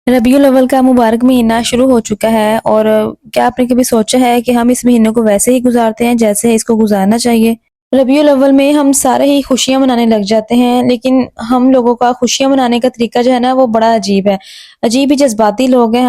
रबीउल अव्वल का मुबारक महीना शुरू हो चुका है और क्या आपने कभी सोचा है कि हम इस महीने को वैसे ही गुजारते हैं जैसे इसको गुजारना चाहिए। रबीउल अव्वल में हम सारे ही खुशियां मनाने लग जाते हैं, लेकिन हम लोगों का खुशियां मनाने का तरीका जो है ना वो बड़ा अजीब है। अजीब ही जज्बाती लोग हैं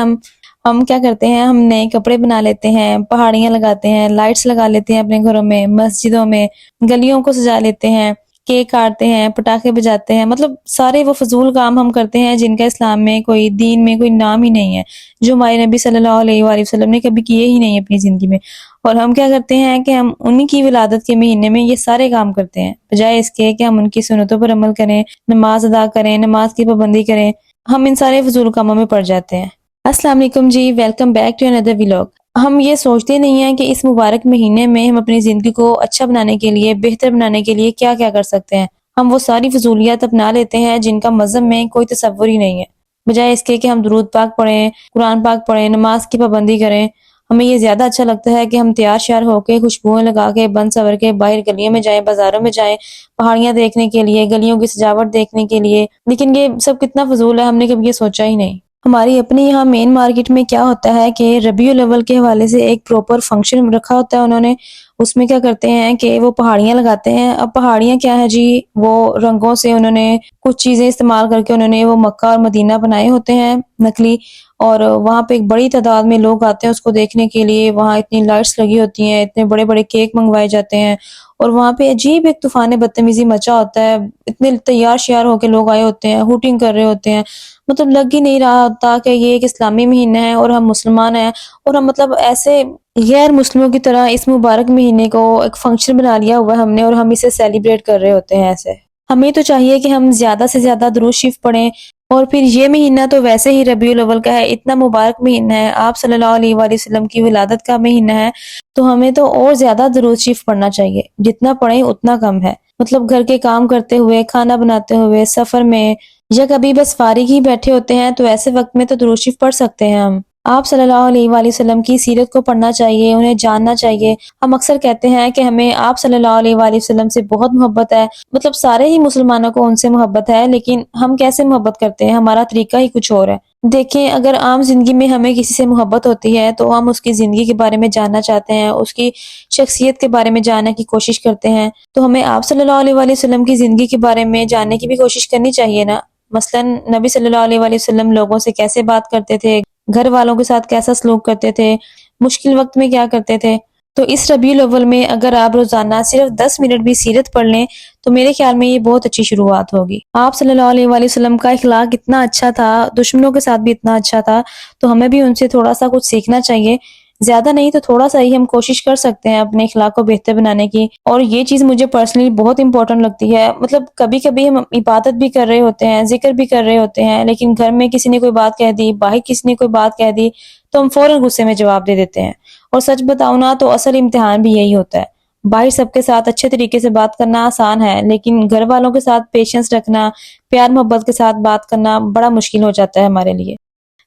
हम क्या करते हैं, हम नए कपड़े बना लेते हैं, पहाड़ियां लगाते हैं, लाइट्स लगा लेते हैं अपने घरों में, मस्जिदों में, गलियों को सजा लेते हैं, केक काटते हैं, पटाखे बजाते हैं। मतलब सारे वो फजूल काम हम करते हैं जिनका इस्लाम में कोई दीन में कोई नाम ही नहीं है, जो हमारे नबी सल्लल्लाहु अलैहि वसल्लम ने कभी किए ही नहीं अपनी जिंदगी में। और हम क्या करते हैं कि हम उन्हीं की विलादत के महीने में ये सारे काम करते हैं, बजाय इसके कि हम उनकी सुन्नतों पर अमल करें, नमाज अदा करें, नमाज की पाबंदी करें। हम इन सारे फजूल कामों में पड़ जाते हैं। अस्सलाम वालेकुम जी, welcome back to another vlog. हम ये सोचते नहीं हैं कि इस मुबारक महीने में हम अपनी ज़िंदगी को अच्छा बनाने के लिए, बेहतर बनाने के लिए क्या-क्या कर सकते हैं। हम वो सारी फ़ज़ूलियात अपना लेते हैं जिनका मज़हब में कोई तसव्वुर ही नहीं है। बजाय इसके कि हम दुरूद पाक पढ़ें, कुरान पाक पढ़ें, नमाज की पाबंदी करें, हमें ये ज़्यादा अच्छा लगता है कि हम तैयार-श्यार होके, खुशबुएँ लगा के, बन-सवर के बाहर गलियों में जाएँ, बाज़ारों में जाएँ, पहाड़ियाँ देखने के लिए, गलियों की सजावट देखने के लिए। लेकिन ये सब कितना फ़ज़ूल है, हमने कभी ये सोचा ही नहीं। हमारी अपनी यहाँ मेन मार्केट में क्या होता है कि रबीउल अव्वल के हवाले से एक प्रॉपर फंक्शन रखा होता है उन्होंने। उसमें क्या करते हैं कि वो पहाड़ियाँ लगाते हैं। अब पहाड़ियाँ क्या है जी, वो रंगों से उन्होंने कुछ चीज़ें इस्तेमाल करके उन्होंने वो मक्का और मदीना बनाए होते हैं नकली। और वहाँ पे एक बड़ी तादाद में लोग आते हैं उसको देखने के लिए। वहाँ इतनी लाइट्स लगी होती हैं, इतने बड़े बड़े केक मंगवाए जाते हैं और वहाँ पे अजीब एक तूफान बदतमीजी मचा होता है। इतने तैयार श्यार होके लोग आए होते हैं, हूटिंग कर रहे होते हैं। मतलब लग ही नहीं रहा होता कि ये एक इस्लामी महीना है और हम मुसलमान हैं, और हम मतलब ऐसे गैर मुस्लिमों की तरह इस मुबारक महीने को एक फंक्शन बना लिया हुआ है हमने, और हम इसे सेलिब्रेट कर रहे होते हैं ऐसे। हमें तो चाहिए कि हम ज्यादा से ज्यादा दुरूद शरीफ पढ़ें। और फिर ये महीना तो वैसे ही रबीउल अव्वल का है, इतना मुबारक महीना है, आप सल्लल्लाहु अलैहि वसल्लम की विलादत का महीना है, तो हमें तो और ज्यादा दुरूद शरीफ पढ़ना चाहिए। जितना पढ़ें उतना कम है। मतलब घर के काम करते हुए, खाना बनाते हुए, सफर में, या कभी बस फारिग ही बैठे होते हैं तो ऐसे वक्त में तो दुरूद शरीफ पढ़ सकते हैं हम। आप सल्लल्लाहु अलैहि वसल्लम की सीरत को पढ़ना चाहिए, उन्हें जानना चाहिए। हम अक्सर कहते हैं कि हमें आप सल्लल्लाहु अलैहि वसल्लम से बहुत मोहब्बत है। मतलब सारे ही मुसलमानों को उनसे मोहब्बत है, लेकिन हम कैसे मोहब्बत करते हैं, हमारा तरीका ही कुछ और है। देखें, अगर आम जिंदगी में हमें किसी से मोहब्बत होती है तो हम उसकी जिंदगी के बारे में जानना चाहते हैं, उसकी शख्सियत के बारे में जानने की कोशिश करते हैं, तो हमें आप सल्लल्लाहु अलैहि वसल्लम की जिंदगी के बारे में जानने की भी कोशिश करनी चाहिए ना। मसलन नबी सल्लल्लाहु अलैहि वसल्लम लोगों से कैसे बात करते थे, घर वालों के साथ कैसा सलूक करते थे, मुश्किल वक्त में क्या करते थे। तो इस रबीउल अव्वल में अगर आप रोजाना सिर्फ 10 मिनट भी सीरत पढ़ लें तो मेरे ख्याल में ये बहुत अच्छी शुरुआत होगी। आप सल्लल्लाहु अलैहि वसल्लम का इखलाक इतना अच्छा था, दुश्मनों के साथ भी इतना अच्छा था, तो हमें भी उनसे थोड़ा सा कुछ सीखना चाहिए। ज्यादा नहीं तो थोड़ा सा ही हम कोशिश कर सकते हैं अपने इखलाक को बेहतर बनाने की। और ये चीज मुझे पर्सनली बहुत इंपॉर्टेंट लगती है। मतलब कभी कभी हम इबादत भी कर रहे होते हैं, जिक्र भी कर रहे होते हैं, लेकिन घर में किसी ने कोई बात कह दी, बाहर किसी ने कोई बात कह दी, तो हम फौरन गुस्से में जवाब दे देते हैं। और सच बताऊं ना तो असल इम्तिहान भी यही होता है। बाहर सबके साथ अच्छे तरीके से बात करना आसान है, लेकिन घर वालों के साथ पेशेंस रखना, प्यार मोहब्बत के साथ बात करना बड़ा मुश्किल हो जाता है हमारे लिए।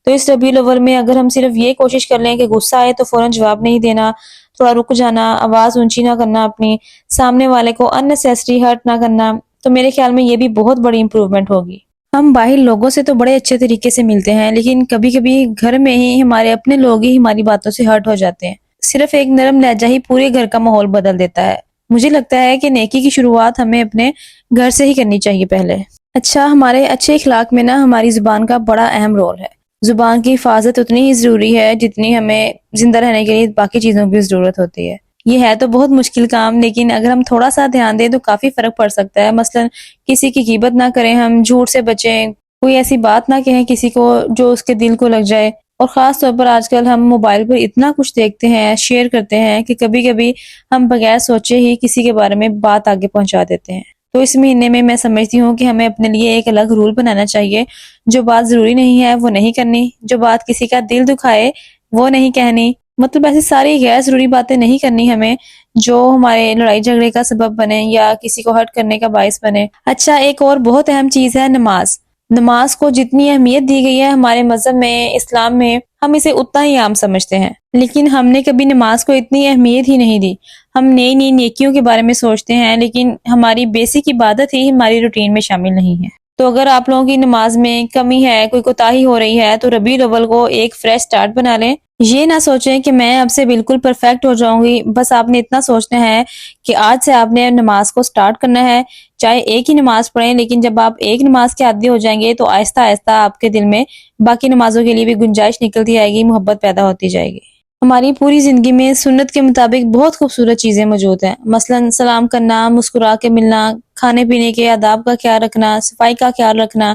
तो इस रबीउल अव्वल में अगर हम सिर्फ ये कोशिश कर लें कि गुस्सा आए तो फौरन जवाब नहीं देना, थोड़ा रुक जाना, आवाज ऊंची ना करना अपनी, सामने वाले को अननेसेसरी हर्ट ना करना, तो मेरे ख्याल में ये भी बहुत बड़ी इंप्रूवमेंट होगी। हम बाहर लोगों से तो बड़े अच्छे तरीके से मिलते हैं, लेकिन कभी कभी घर में ही हमारे अपने लोग ही हमारी बातों से हर्ट हो जाते हैं। सिर्फ एक नरम लहजा ही पूरे घर का माहौल बदल देता है। मुझे लगता है कि नेकी की शुरुआत हमें अपने घर से ही करनी चाहिए पहले। अच्छा, हमारे अच्छे इखलाक में ना हमारी जुबान का बड़ा अहम रोल है। जुबान की हिफाजत उतनी ही जरूरी है जितनी हमें जिंदा रहने के लिए बाकी चीजों की जरूरत होती है। ये है तो बहुत मुश्किल काम, लेकिन अगर हम थोड़ा सा ध्यान दें तो काफी फर्क पड़ सकता है। मसलन किसी की गीबत ना करें, हम झूठ से बचें, कोई ऐसी बात ना कहें किसी को जो उसके दिल को लग जाए। और खास तौर पर आजकल हम मोबाइल पर इतना कुछ देखते हैं, शेयर करते हैं, कि कभी कभी हम बगैर सोचे ही किसी के बारे में बात आगे पहुंचा देते हैं। तो इस महीने में मैं समझती हूँ कि हमें अपने लिए एक अलग रूल बनाना चाहिए। जो बात जरूरी नहीं है वो नहीं करनी, जो बात किसी का दिल दुखाए वो नहीं कहनी। मतलब ऐसी सारी गैर जरूरी बातें नहीं करनी हमें जो हमारे लड़ाई झगड़े का सबब बने या किसी को हर्ट करने का बायस बने। अच्छा, एक और बहुत अहम चीज है नमाज। नमाज को जितनी अहमियत दी गई है हमारे मजहब में, इस्लाम में, हम इसे उतना ही आम समझते हैं, लेकिन हमने कभी नमाज को इतनी अहमियत ही नहीं दी। हम नई नई नेकियों के बारे में सोचते हैं, लेकिन हमारी बेसिक इबादत ही हमारी रूटीन में शामिल नहीं है। تو اگر آپ لوگوں کی نماز میں کمی ہے، کوئی کوتاہی ہو رہی ہے، تو ربیع الاول کو ایک فریش سٹارٹ بنا لیں۔ یہ نہ سوچیں کہ میں اب سے بالکل پرفیکٹ ہو جاؤں گی، بس آپ نے اتنا سوچنا ہے کہ آج سے آپ نے نماز کو سٹارٹ کرنا ہے، چاہے ایک ہی نماز پڑھیں، لیکن جب آپ ایک نماز کے عادی ہو جائیں گے تو آہستہ آہستہ آپ کے دل میں باقی نمازوں کے لیے بھی گنجائش نکلتی آئے گی، محبت پیدا ہوتی جائے گی۔ ہماری پوری زندگی میں سنت کے مطابق بہت خوبصورت چیزیں موجود ہیں، مثلا سلام کرنا، مسکرا کے ملنا، کھانے پینے کے آداب کا خیال رکھنا، صفائی کا خیال رکھنا،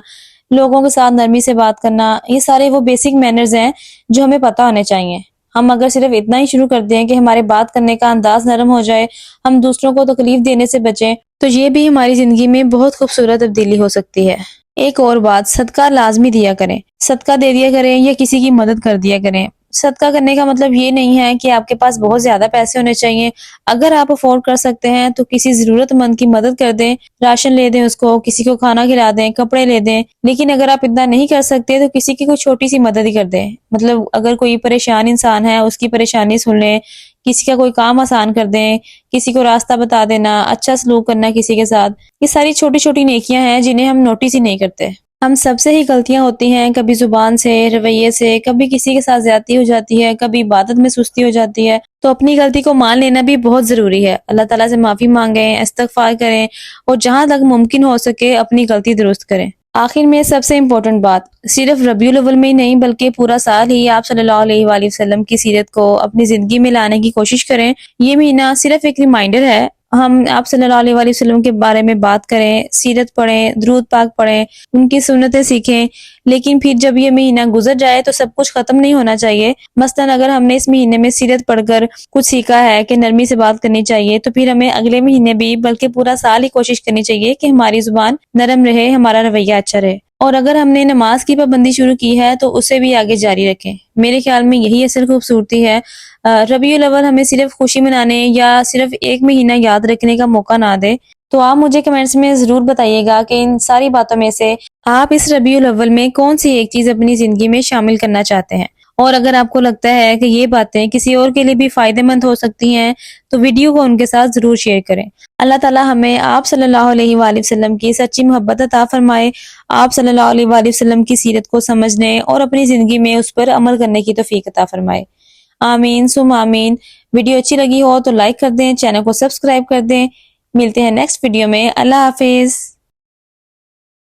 لوگوں کے ساتھ نرمی سے بات کرنا، یہ سارے وہ بیسک مینرز ہیں جو ہمیں پتہ ہونے چاہیے۔ ہم اگر صرف اتنا ہی شروع کر دیں کہ ہمارے بات کرنے کا انداز نرم ہو جائے، ہم دوسروں کو تکلیف دینے سے بچیں، تو یہ بھی ہماری زندگی میں بہت خوبصورت تبدیلی ہو سکتی ہے۔ ایک اور بات، صدقہ لازمی دیا کریں، صدقہ دے دیا کریں یا کسی کی مدد کر دیا کریں۔ صدقہ کرنے کا مطلب یہ نہیں ہے کہ آپ کے پاس بہت زیادہ پیسے ہونے چاہیے، اگر آپ افورڈ کر سکتے ہیں تو کسی ضرورت مند کی مدد کر دیں، راشن لے دیں، اس کو کسی کو کھانا کھلا دیں، کپڑے لے دیں، لیکن اگر آپ اتنا نہیں کر سکتے تو کسی کی کوئی چھوٹی سی مدد ہی کر دیں، مطلب اگر کوئی پریشان انسان ہے اس کی پریشانی سن لیں، کسی کا کوئی کام آسان کر دیں، کسی کو راستہ بتا دینا، اچھا سلوک کرنا کسی کے ساتھ، یہ ساری چھوٹی چھوٹی نیکیاں ہیں جنہیں ہم نوٹس ہی نہیں کرتے۔ ہم سب سے ہی غلطیاں ہوتی ہیں، کبھی زبان سے، رویے سے، کبھی کسی کے ساتھ زیادتی ہو جاتی ہے، کبھی عبادت میں سستی ہو جاتی ہے، تو اپنی غلطی کو مان لینا بھی بہت ضروری ہے۔ اللہ تعالیٰ سے معافی مانگیں، استغفار کریں اور جہاں تک ممکن ہو سکے اپنی غلطی درست کریں۔ آخر میں سب سے امپورٹنٹ بات، صرف ربیع الاول میں ہی نہیں بلکہ پورا سال ہی آپ صلی اللہ علیہ وآلہ وسلم کی سیرت کو اپنی زندگی میں لانے کی کوشش کریں۔ یہ مہینہ صرف ایک ریمائنڈر ہے، ہم آپ صلی اللہ علیہ وآلہ وسلم کے بارے میں بات کریں، سیرت پڑھیں، درود پاک پڑھیں، ان کی سنتیں سیکھیں، لیکن پھر جب یہ مہینہ گزر جائے تو سب کچھ ختم نہیں ہونا چاہیے۔ مثلا اگر ہم نے اس مہینے میں سیرت پڑھ کر کچھ سیکھا ہے کہ نرمی سے بات کرنی چاہیے، تو پھر ہمیں اگلے مہینے بھی بلکہ پورا سال ہی کوشش کرنی چاہیے کہ ہماری زبان نرم رہے، ہمارا رویہ اچھا رہے، اور اگر ہم نے نماز کی پابندی شروع کی ہے تو اسے بھی آگے جاری رکھیں۔ میرے خیال میں یہی اصل خوبصورتی ہے۔ ربیع الاول ہمیں صرف خوشی منانے یا صرف ایک مہینہ یاد رکھنے کا موقع نہ دے۔ تو آپ مجھے کمنٹس میں ضرور بتائیے گا کہ ان ساری باتوں میں سے آپ اس ربیع الاول میں کون سی ایک چیز اپنی زندگی میں شامل کرنا چاہتے ہیں، اور اگر آپ کو لگتا ہے کہ یہ باتیں کسی اور کے لیے بھی فائدہ مند ہو سکتی ہیں تو ویڈیو کو ان کے ساتھ ضرور شیئر کریں۔ اللہ تعالیٰ ہمیں آپ صلی اللہ علیہ وآلہ وسلم کی سچی محبت عطا فرمائے، آپ صلی اللہ علیہ وآلہ وسلم کی سیرت کو سمجھنے اور اپنی زندگی میں اس پر عمل کرنے کی توفیق عطا فرمائے۔ آمین ثم آمین۔ ویڈیو اچھی لگی ہو تو لائک کر دیں، چینل کو سبسکرائب کر دیں۔ ملتے ہیں نیکسٹ ویڈیو میں۔ اللہ حافظ۔